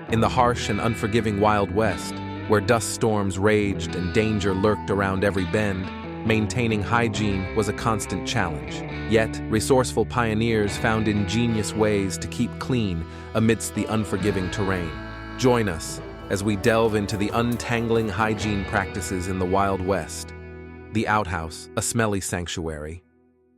In the harsh and unforgiving Wild West, where dust storms raged and danger lurked around every bend, maintaining hygiene was a constant challenge. Yet, resourceful pioneers found ingenious ways to keep clean amidst the unforgiving terrain. Join us as we delve into the untangling hygiene practices in the Wild West. The outhouse, a smelly sanctuary.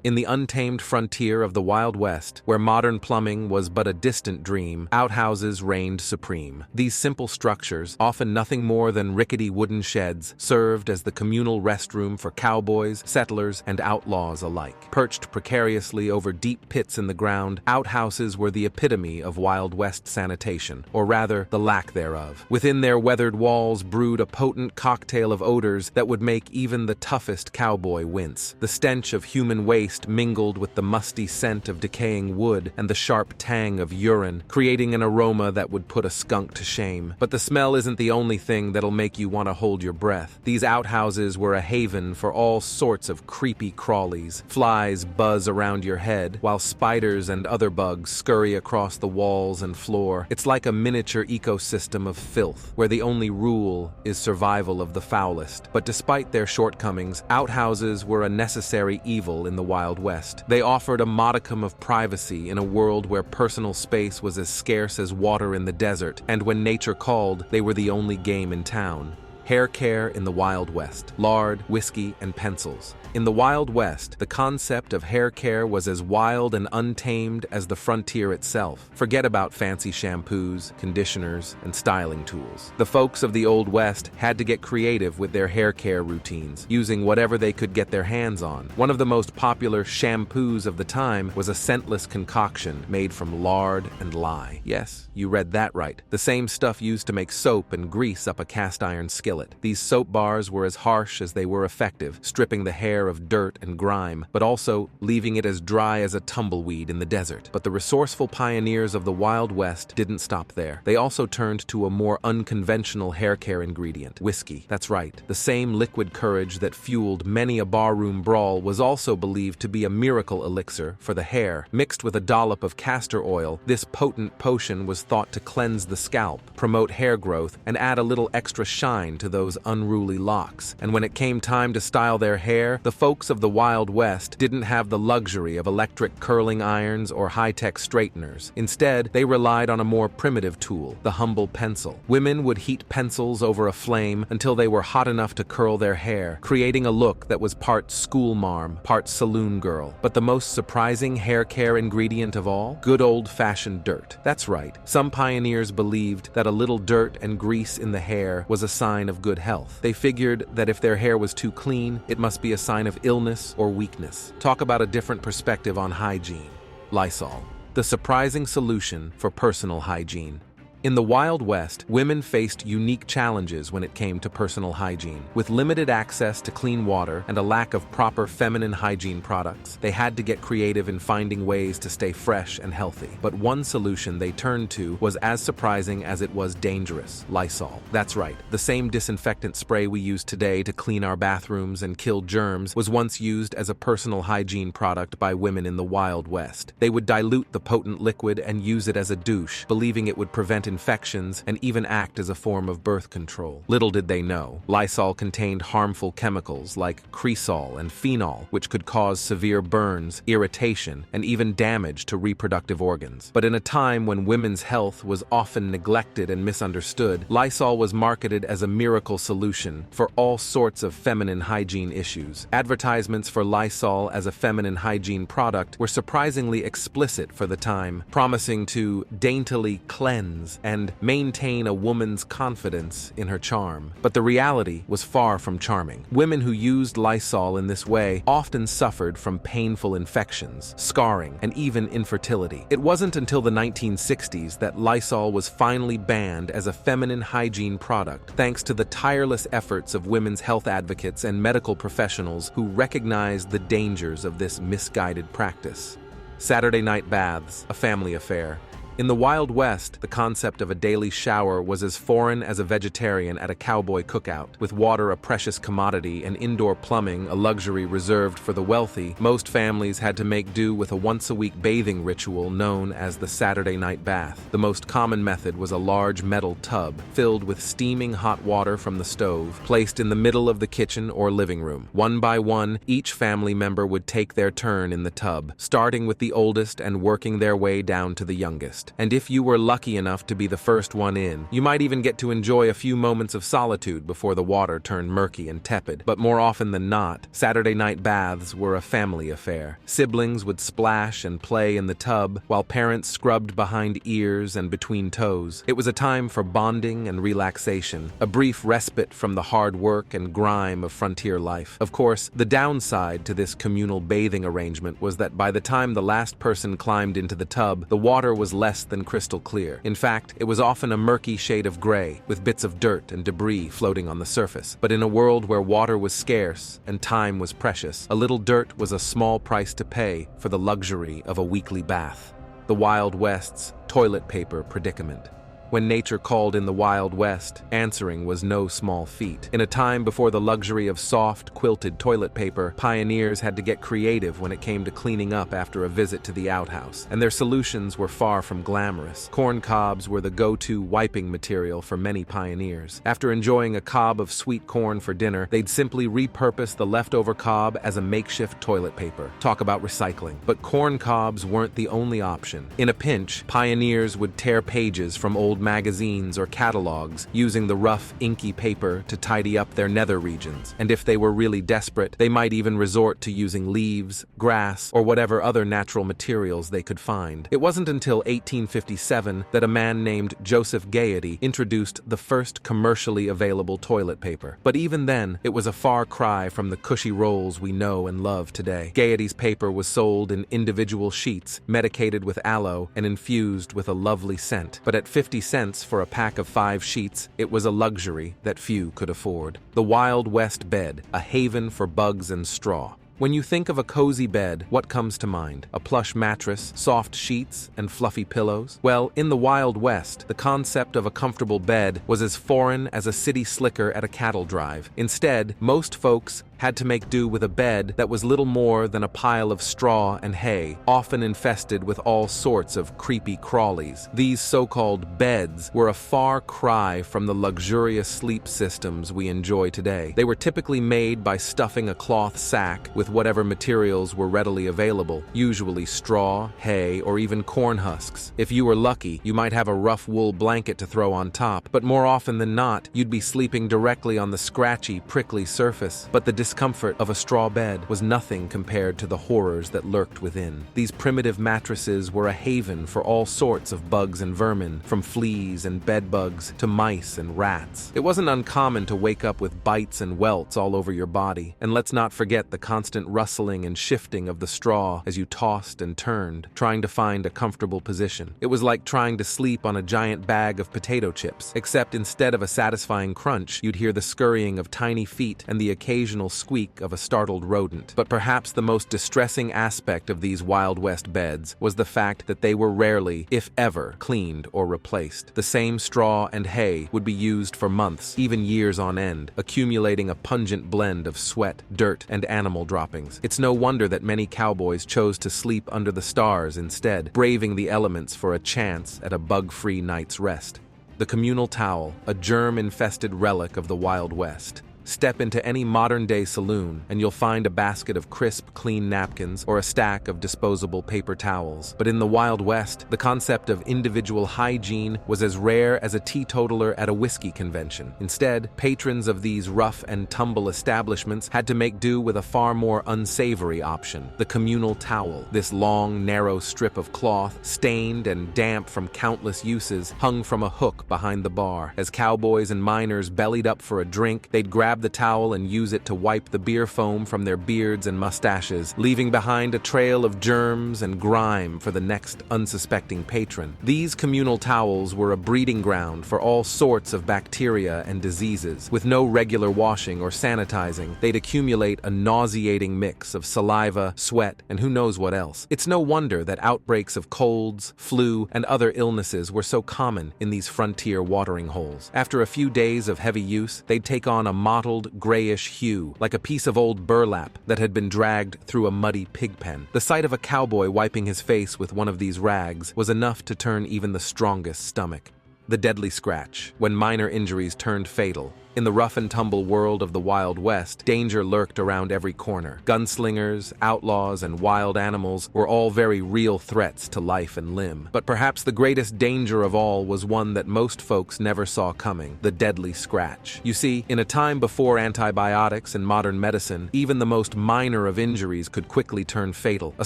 In the untamed frontier of the Wild West, where modern plumbing was but a distant dream, outhouses reigned supreme. These simple structures, often nothing more than rickety wooden sheds, served as the communal restroom for cowboys, settlers, and outlaws alike. Perched precariously over deep pits in the ground, outhouses were the epitome of Wild West sanitation, or rather, the lack thereof. Within their weathered walls brewed a potent cocktail of odors that would make even the toughest cowboy wince. The stench of human waste mingled with the musty scent of decaying wood and the sharp tang of urine, creating an aroma that would put a skunk to shame. But the smell isn't the only thing that'll make you want to hold your breath. These outhouses were a haven for all sorts of creepy crawlies. Flies buzz around your head, while spiders and other bugs scurry across the walls and floor. It's like a miniature ecosystem of filth, where the only rule is survival of the foulest. But despite their shortcomings, outhouses were a necessary evil in the Wild West. They offered a modicum of privacy in a world where personal space was as scarce as water in the desert, and when nature called, they were the only game in town. Hair care in the Wild West. Lard, whiskey, and pencils. In the Wild West, the concept of hair care was as wild and untamed as the frontier itself. Forget about fancy shampoos, conditioners, and styling tools. The folks of the Old West had to get creative with their hair care routines, using whatever they could get their hands on. One of the most popular shampoos of the time was a scentless concoction made from lard and lye. Yes, you read that right. The same stuff used to make soap and grease up a cast iron skillet. These soap bars were as harsh as they were effective, stripping the hair of dirt and grime, but also leaving it as dry as a tumbleweed in the desert. But the resourceful pioneers of the Wild West didn't stop there. They also turned to a more unconventional hair care ingredient, whiskey. That's right. The same liquid courage that fueled many a barroom brawl was also believed to be a miracle elixir for the hair. Mixed with a dollop of castor oil, this potent potion was thought to cleanse the scalp, promote hair growth, and add a little extra shine to those unruly locks. And when it came time to style their hair, the folks of the Wild West didn't have the luxury of electric curling irons or high-tech straighteners. Instead, they relied on a more primitive tool, the humble pencil. Women would heat pencils over a flame until they were hot enough to curl their hair, creating a look that was part schoolmarm, part saloon girl. But the most surprising hair care ingredient of all? Good old-fashioned dirt. That's right. Some pioneers believed that a little dirt and grease in the hair was a sign of good health. They figured that if their hair was too clean, it must be a sign of illness or weakness. Talk about a different perspective on hygiene. Lysol, the surprising solution for personal hygiene. In the Wild West, women faced unique challenges when it came to personal hygiene. With limited access to clean water and a lack of proper feminine hygiene products, they had to get creative in finding ways to stay fresh and healthy. But one solution they turned to was as surprising as it was dangerous: Lysol. That's right, the same disinfectant spray we use today to clean our bathrooms and kill germs was once used as a personal hygiene product by women in the Wild West. They would dilute the potent liquid and use it as a douche, believing it would prevent infections and even act as a form of birth control. Little did they know, Lysol contained harmful chemicals like cresol and phenol, which could cause severe burns, irritation, and even damage to reproductive organs. But in a time when women's health was often neglected and misunderstood, Lysol was marketed as a miracle solution for all sorts of feminine hygiene issues. Advertisements for Lysol as a feminine hygiene product were surprisingly explicit for the time, promising to daintily cleanse and maintain a woman's confidence in her charm. But the reality was far from charming. Women who used Lysol in this way often suffered from painful infections, scarring, and even infertility. It wasn't until the 1960s that Lysol was finally banned as a feminine hygiene product, thanks to the tireless efforts of women's health advocates and medical professionals who recognized the dangers of this misguided practice. Saturday night baths, a family affair. In the Wild West, the concept of a daily shower was as foreign as a vegetarian at a cowboy cookout. With water a precious commodity and indoor plumbing a luxury reserved for the wealthy, most families had to make do with a once-a-week bathing ritual known as the Saturday night bath. The most common method was a large metal tub filled with steaming hot water from the stove, placed in the middle of the kitchen or living room. One by one, each family member would take their turn in the tub, starting with the oldest and working their way down to the youngest. And if you were lucky enough to be the first one in, you might even get to enjoy a few moments of solitude before the water turned murky and tepid. But more often than not, Saturday night baths were a family affair. Siblings would splash and play in the tub, while parents scrubbed behind ears and between toes. It was a time for bonding and relaxation, a brief respite from the hard work and grime of frontier life. Of course, the downside to this communal bathing arrangement was that by the time the last person climbed into the tub, the water was less than crystal clear. In fact, it was often a murky shade of gray, with bits of dirt and debris floating on the surface. But in a world where water was scarce and time was precious, a little dirt was a small price to pay for the luxury of a weekly bath. The Wild West's toilet paper predicament. When nature called in the Wild West, answering was no small feat. In a time before the luxury of soft, quilted toilet paper, pioneers had to get creative when it came to cleaning up after a visit to the outhouse, and their solutions were far from glamorous. Corn cobs were the go-to wiping material for many pioneers. After enjoying a cob of sweet corn for dinner, they'd simply repurpose the leftover cob as a makeshift toilet paper. Talk about recycling. But corn cobs weren't the only option. In a pinch, pioneers would tear pages from old magazines or catalogs, using the rough, inky paper to tidy up their nether regions. And if they were really desperate, they might even resort to using leaves, grass, or whatever other natural materials they could find. It wasn't until 1857 that a man named Joseph Gaiety introduced the first commercially available toilet paper. But even then, it was a far cry from the cushy rolls we know and love today. Gaiety's paper was sold in individual sheets, medicated with aloe and infused with a lovely scent. But at 50 cents for a pack of 5 sheets, it was a luxury that few could afford. The Wild West bed, a haven for bugs and straw. When you think of a cozy bed, what comes to mind? A plush mattress, soft sheets, and fluffy pillows? Well, in the Wild West, the concept of a comfortable bed was as foreign as a city slicker at a cattle drive. Instead, most folks had to make do with a bed that was little more than a pile of straw and hay, often infested with all sorts of creepy crawlies. These so-called beds were a far cry from the luxurious sleep systems we enjoy today. They were typically made by stuffing a cloth sack with whatever materials were readily available, usually straw, hay, or even corn husks. If you were lucky, you might have a rough wool blanket to throw on top, but more often than not, you'd be sleeping directly on the scratchy, prickly surface. But the discomfort of a straw bed was nothing compared to the horrors that lurked within. These primitive mattresses were a haven for all sorts of bugs and vermin, from fleas and bed bugs to mice and rats. It wasn't uncommon to wake up with bites and welts all over your body, and let's not forget the constant rustling and shifting of the straw as you tossed and turned, trying to find a comfortable position. It was like trying to sleep on a giant bag of potato chips, except instead of a satisfying crunch, you'd hear the scurrying of tiny feet and the occasional squeak of a startled rodent. But perhaps the most distressing aspect of these Wild West beds was the fact that they were rarely, if ever, cleaned or replaced. The same straw and hay would be used for months, even years on end, accumulating a pungent blend of sweat, dirt, and animal droppings. It's no wonder that many cowboys chose to sleep under the stars instead, braving the elements for a chance at a bug-free night's rest. The communal towel, a germ-infested relic of the Wild West. Step into any modern-day saloon, and you'll find a basket of crisp, clean napkins or a stack of disposable paper towels. But in the Wild West, the concept of individual hygiene was as rare as a teetotaler at a whiskey convention. Instead, patrons of these rough-and-tumble establishments had to make do with a far more unsavory option, the communal towel. This long, narrow strip of cloth, stained and damp from countless uses, hung from a hook behind the bar. As cowboys and miners bellied up for a drink, they'd grab grab the towel and use it to wipe the beer foam from their beards and mustaches, leaving behind a trail of germs and grime for the next unsuspecting patron. These communal towels were a breeding ground for all sorts of bacteria and diseases. With no regular washing or sanitizing, they'd accumulate a nauseating mix of saliva, sweat, and who knows what else. It's no wonder that outbreaks of colds, flu, and other illnesses were so common in these frontier watering holes. After a few days of heavy use, they'd take on a mottled, grayish hue, like a piece of old burlap that had been dragged through a muddy pig pen. The sight of a cowboy wiping his face with one of these rags was enough to turn even the strongest stomach. The deadly scratch, when minor injuries turned fatal. In the rough-and-tumble world of the Wild West, danger lurked around every corner. Gunslingers, outlaws, and wild animals were all very real threats to life and limb. But perhaps the greatest danger of all was one that most folks never saw coming: the deadly scratch. You see, in a time before antibiotics and modern medicine, even the most minor of injuries could quickly turn fatal. A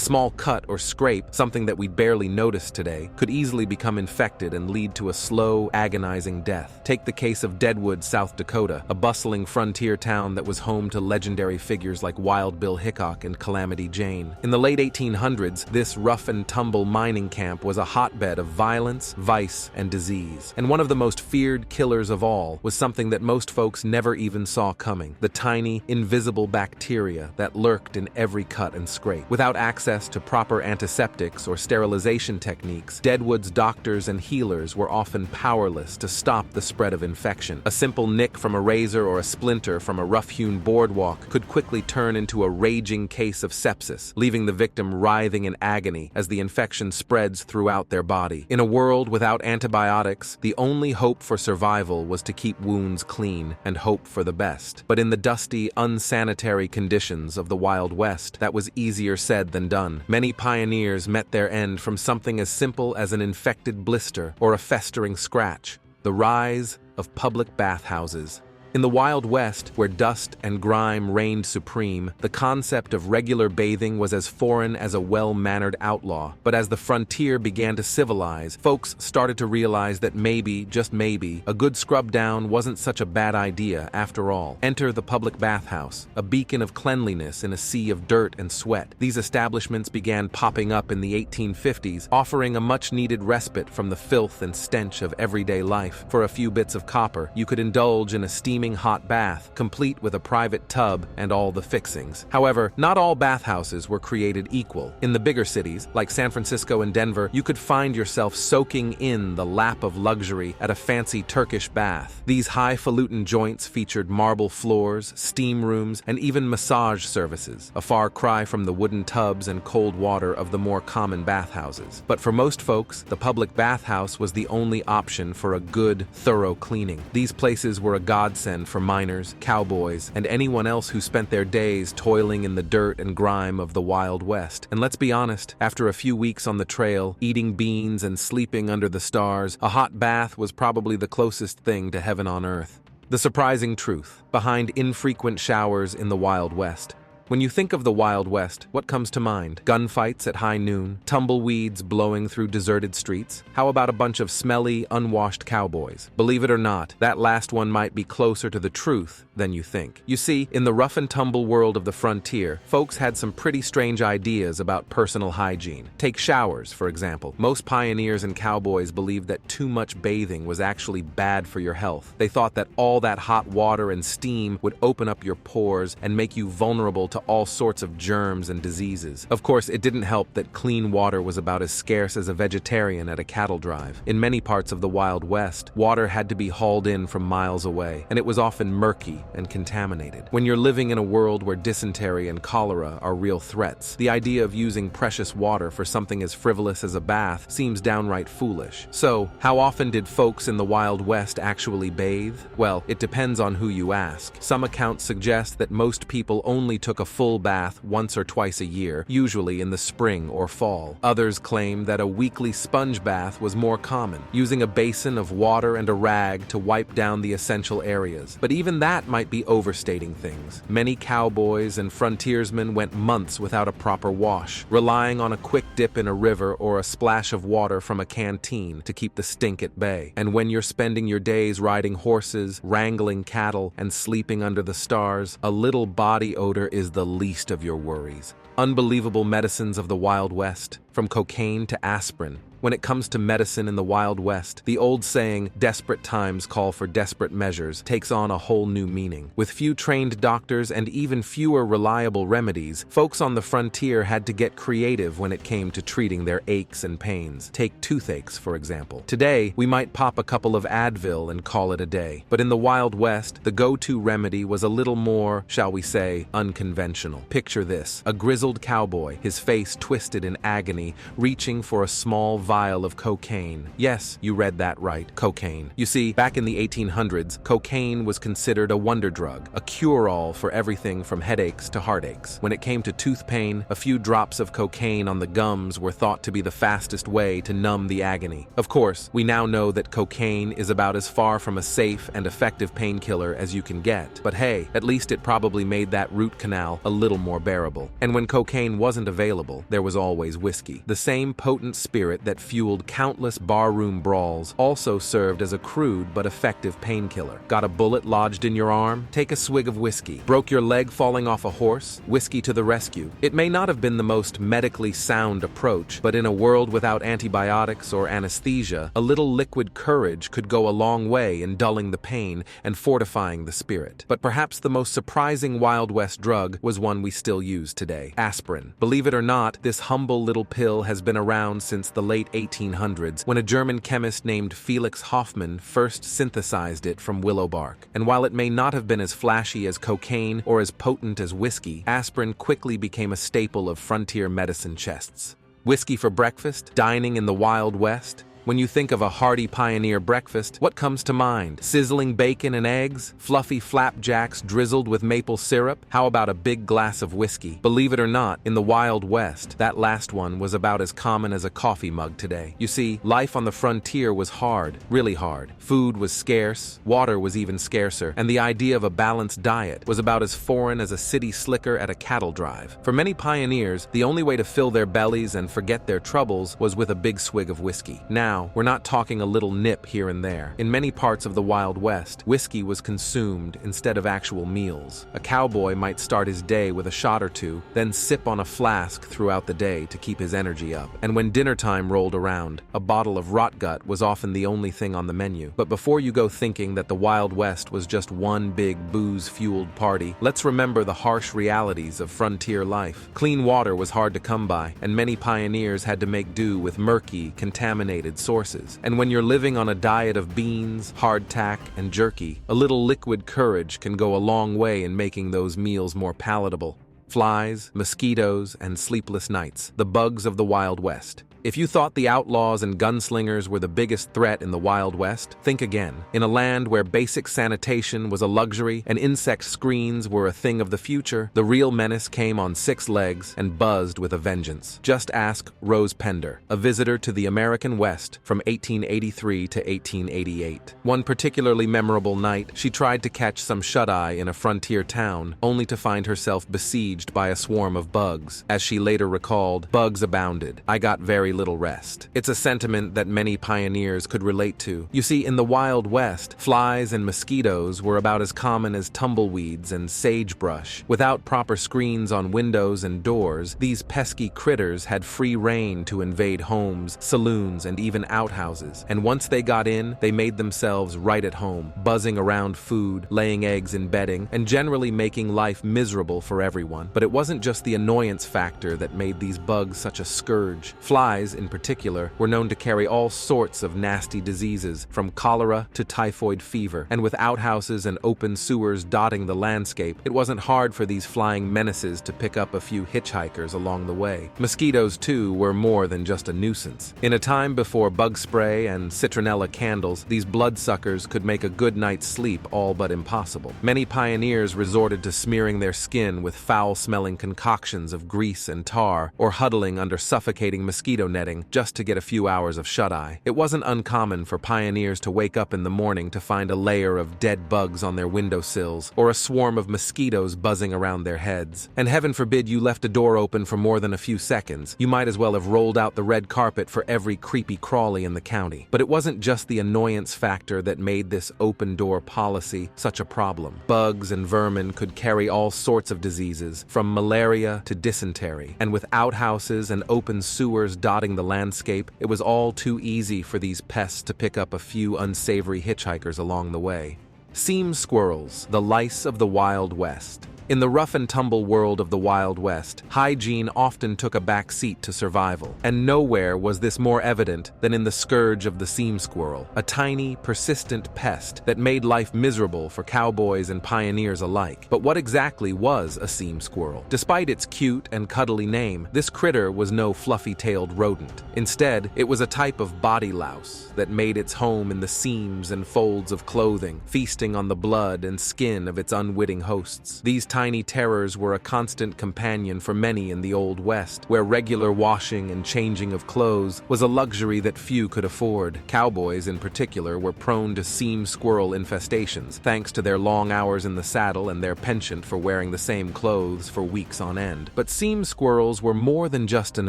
small cut or scrape, something that we'd barely notice today, could easily become infected and lead to a slow, agonizing death. Take the case of Deadwood, South Dakota, a bustling frontier town that was home to legendary figures like Wild Bill Hickok and Calamity Jane. In the late 1800s, this rough-and-tumble mining camp was a hotbed of violence, vice, and disease. And one of the most feared killers of all was something that most folks never even saw coming: the tiny, invisible bacteria that lurked in every cut and scrape. Without access to proper antiseptics or sterilization techniques, Deadwood's doctors and healers were often powerless to stop the spread of infection. A simple nick from a razor or a splinter from a rough-hewn boardwalk could quickly turn into a raging case of sepsis, leaving the victim writhing in agony as the infection spreads throughout their body. In a world without antibiotics, the only hope for survival was to keep wounds clean and hope for the best. But in the dusty, unsanitary conditions of the Wild West, that was easier said than done. Many pioneers met their end from something as simple as an infected blister or a festering scratch: the rise of public bathhouses. In the Wild West, where dust and grime reigned supreme, the concept of regular bathing was as foreign as a well-mannered outlaw. But as the frontier began to civilize, folks started to realize that maybe, just maybe, a good scrub down wasn't such a bad idea after all. Enter the public bathhouse, a beacon of cleanliness in a sea of dirt and sweat. These establishments began popping up in the 1850s, offering a much-needed respite from the filth and stench of everyday life. For a few bits of copper, you could indulge in a steaming hot bath, complete with a private tub and all the fixings. However, not all bathhouses were created equal. In the bigger cities, like San Francisco and Denver, you could find yourself soaking in the lap of luxury at a fancy Turkish bath. These highfalutin joints featured marble floors, steam rooms, and even massage services, a far cry from the wooden tubs and cold water of the more common bathhouses. But for most folks, the public bathhouse was the only option for a good, thorough cleaning. These places were a godsend for miners, cowboys, and anyone else who spent their days toiling in the dirt and grime of the Wild West. And let's be honest, after a few weeks on the trail, eating beans and sleeping under the stars, a hot bath was probably the closest thing to heaven on earth. The surprising truth behind infrequent showers in the Wild West. When you think of the Wild West, what comes to mind? Gunfights at high noon, tumbleweeds blowing through deserted streets? How about a bunch of smelly, unwashed cowboys? Believe it or not, that last one might be closer to the truth than you think. You see, in the rough-and-tumble world of the frontier, folks had some pretty strange ideas about personal hygiene. Take showers, for example. Most pioneers and cowboys believed that too much bathing was actually bad for your health. They thought that all that hot water and steam would open up your pores and make you vulnerable to all sorts of germs and diseases. Of course, it didn't help that clean water was about as scarce as a vegetarian at a cattle drive. In many parts of the Wild West, water had to be hauled in from miles away, and it was often murky and contaminated. When you're living in a world where dysentery and cholera are real threats, the idea of using precious water for something as frivolous as a bath seems downright foolish. So, how often did folks in the Wild West actually bathe? Well, it depends on who you ask. Some accounts suggest that most people only took a a full bath once or twice a year, usually in the spring or fall. Others claimed that a weekly sponge bath was more common, using a basin of water and a rag to wipe down the essential areas. But even that might be overstating things. Many cowboys and frontiersmen went months without a proper wash, relying on a quick dip in a river or a splash of water from a canteen to keep the stink at bay. And when you're spending your days riding horses, wrangling cattle, and sleeping under the stars, a little body odor is the least of your worries. Unbelievable medicines of the Wild West, from cocaine to aspirin. When it comes to medicine in the Wild West, the old saying, "desperate times call for desperate measures," takes on a whole new meaning. With few trained doctors and even fewer reliable remedies, folks on the frontier had to get creative when it came to treating their aches and pains. Take toothaches, for example. Today, we might pop a couple of Advil and call it a day. But in the Wild West, the go-to remedy was a little more, shall we say, unconventional. Picture this: a grizzled cowboy, his face twisted in agony, reaching for a small vial of cocaine. Yes, you read that right, cocaine. You see, back in the 1800s, cocaine was considered a wonder drug, a cure-all for everything from headaches to heartaches. When it came to tooth pain, a few drops of cocaine on the gums were thought to be the fastest way to numb the agony. Of course, we now know that cocaine is about as far from a safe and effective painkiller as you can get. But hey, at least it probably made that root canal a little more bearable. And when cocaine wasn't available, there was always whiskey. The same potent spirit that fueled countless barroom brawls also served as a crude but effective painkiller. Got a bullet lodged in your arm? Take a swig of whiskey. Broke your leg falling off a horse? Whiskey to the rescue. It may not have been the most medically sound approach, but in a world without antibiotics or anesthesia, a little liquid courage could go a long way in dulling the pain and fortifying the spirit. But perhaps the most surprising Wild West drug was one we still use today: aspirin. Believe it or not, this humble little pill has been around since the late 1800s, when a German chemist named Felix Hoffmann first synthesized it from willow bark. And while it may not have been as flashy as cocaine or as potent as whiskey, aspirin quickly became a staple of frontier medicine chests. Whiskey for breakfast? Dining in the Wild West? When you think of a hearty pioneer breakfast, what comes to mind? Sizzling bacon and eggs? Fluffy flapjacks drizzled with maple syrup? How about a big glass of whiskey? Believe it or not, in the Wild West, that last one was about as common as a coffee mug today. You see, life on the frontier was hard, really hard. Food was scarce, water was even scarcer, and the idea of a balanced diet was about as foreign as a city slicker at a cattle drive. For many pioneers, the only way to fill their bellies and forget their troubles was with a big swig of whiskey. Now, we're not talking a little nip here and there. In many parts of the Wild West, whiskey was consumed instead of actual meals. A cowboy might start his day with a shot or two, then sip on a flask throughout the day to keep his energy up. And when dinner time rolled around, a bottle of rotgut was often the only thing on the menu. But before you go thinking that the Wild West was just one big booze-fueled party, let's remember the harsh realities of frontier life. Clean water was hard to come by, and many pioneers had to make do with murky, contaminated sources. And when you're living on a diet of beans, hardtack, and jerky, a little liquid courage can go a long way in making those meals more palatable. Flies, mosquitoes, and sleepless nights, the bugs of the Wild West. If you thought the outlaws and gunslingers were the biggest threat in the Wild West, think again. In a land where basic sanitation was a luxury and insect screens were a thing of the future, the real menace came on 6 legs and buzzed with a vengeance. Just ask Rose Pender, a visitor to the American West from 1883 to 1888. One particularly memorable night, she tried to catch some shut-eye in a frontier town, only to find herself besieged by a swarm of bugs. As she later recalled, "Bugs abounded. I got very little rest." It's a sentiment that many pioneers could relate to. You see, in the Wild West, flies and mosquitoes were about as common as tumbleweeds and sagebrush. Without proper screens on windows and doors, these pesky critters had free rein to invade homes, saloons, and even outhouses. And once they got in, they made themselves right at home, buzzing around food, laying eggs in bedding, and generally making life miserable for everyone. But it wasn't just the annoyance factor that made these bugs such a scourge. Flies flies, in particular, were known to carry all sorts of nasty diseases, from cholera to typhoid fever, and with outhouses and open sewers dotting the landscape, it wasn't hard for these flying menaces to pick up a few hitchhikers along the way. Mosquitoes, too, were more than just a nuisance. In a time before bug spray and citronella candles, these bloodsuckers could make a good night's sleep all but impossible. Many pioneers resorted to smearing their skin with foul-smelling concoctions of grease and tar, or huddling under suffocating mosquito netting just to get a few hours of shut-eye. It wasn't uncommon for pioneers to wake up in the morning to find a layer of dead bugs on their windowsills, or a swarm of mosquitoes buzzing around their heads. And heaven forbid you left a door open for more than a few seconds. You might as well have rolled out the red carpet for every creepy crawly in the county. But it wasn't just the annoyance factor that made this open-door policy such a problem. Bugs and vermin could carry all sorts of diseases, from malaria to dysentery, and with outhouses and open sewers dotting the landscape, it was all too easy for these pests to pick up a few unsavory hitchhikers along the way. Seam squirrels, the lice of the Wild West. In the rough-and-tumble world of the Wild West, hygiene often took a back seat to survival, and nowhere was this more evident than in the scourge of the seam squirrel, a tiny, persistent pest that made life miserable for cowboys and pioneers alike. But what exactly was a seam squirrel? Despite its cute and cuddly name, this critter was no fluffy-tailed rodent. Instead, it was a type of body louse that made its home in the seams and folds of clothing, feasting on the blood and skin of its unwitting hosts. These tiny terrors were a constant companion for many in the Old West, where regular washing and changing of clothes was a luxury that few could afford. Cowboys, in particular, were prone to seam squirrel infestations, thanks to their long hours in the saddle and their penchant for wearing the same clothes for weeks on end. But seam squirrels were more than just an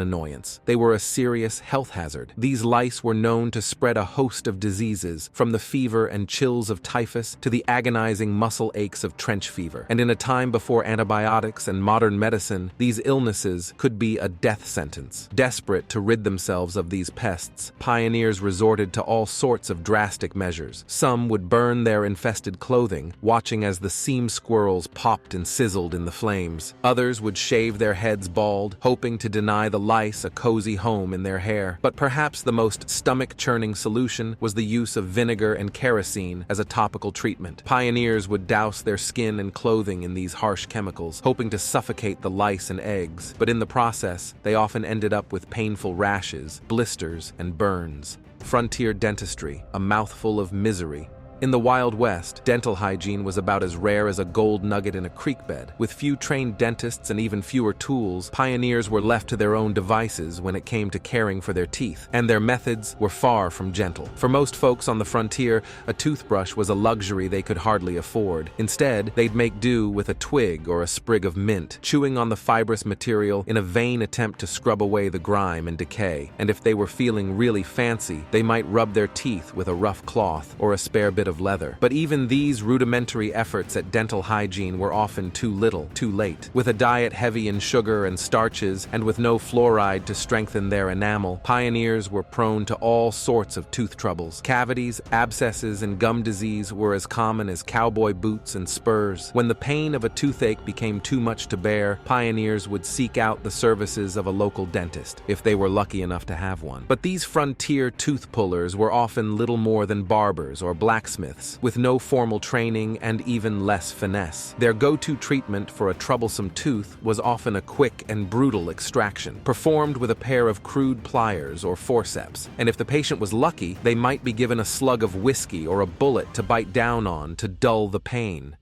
annoyance. They were a serious health hazard. These lice were known to spread a host of diseases, from the fever and chills of typhus to the agonizing muscle aches of trench fever. And in a time before antibiotics and modern medicine, these illnesses could be a death sentence. Desperate to rid themselves of these pests, pioneers resorted to all sorts of drastic measures. Some would burn their infested clothing, watching as the seam squirrels popped and sizzled in the flames. Others would shave their heads bald, hoping to deny the lice a cozy home in their hair. But perhaps the most stomach-churning solution was the use of vinegar and kerosene as a topical treatment. Pioneers would douse their skin and clothing in these harsh chemicals, hoping to suffocate the lice and eggs, but in the process, they often ended up with painful rashes, blisters, and burns. Frontier dentistry, a mouthful of misery. In the Wild West, dental hygiene was about as rare as a gold nugget in a creek bed. With few trained dentists and even fewer tools, pioneers were left to their own devices when it came to caring for their teeth, and their methods were far from gentle. For most folks on the frontier, a toothbrush was a luxury they could hardly afford. Instead, they'd make do with a twig or a sprig of mint, chewing on the fibrous material in a vain attempt to scrub away the grime and decay. And if they were feeling really fancy, they might rub their teeth with a rough cloth or a spare bit of leather. But even these rudimentary efforts at dental hygiene were often too little, too late. With a diet heavy in sugar and starches, and with no fluoride to strengthen their enamel, pioneers were prone to all sorts of tooth troubles. Cavities, abscesses, and gum disease were as common as cowboy boots and spurs. When the pain of a toothache became too much to bear, pioneers would seek out the services of a local dentist, if they were lucky enough to have one. But these frontier tooth pullers were often little more than barbers or blacksmiths, with no formal training and even less finesse. Their go-to treatment for a troublesome tooth was often a quick and brutal extraction, performed with a pair of crude pliers or forceps. And if the patient was lucky, they might be given a slug of whiskey or a bullet to bite down on to dull the pain.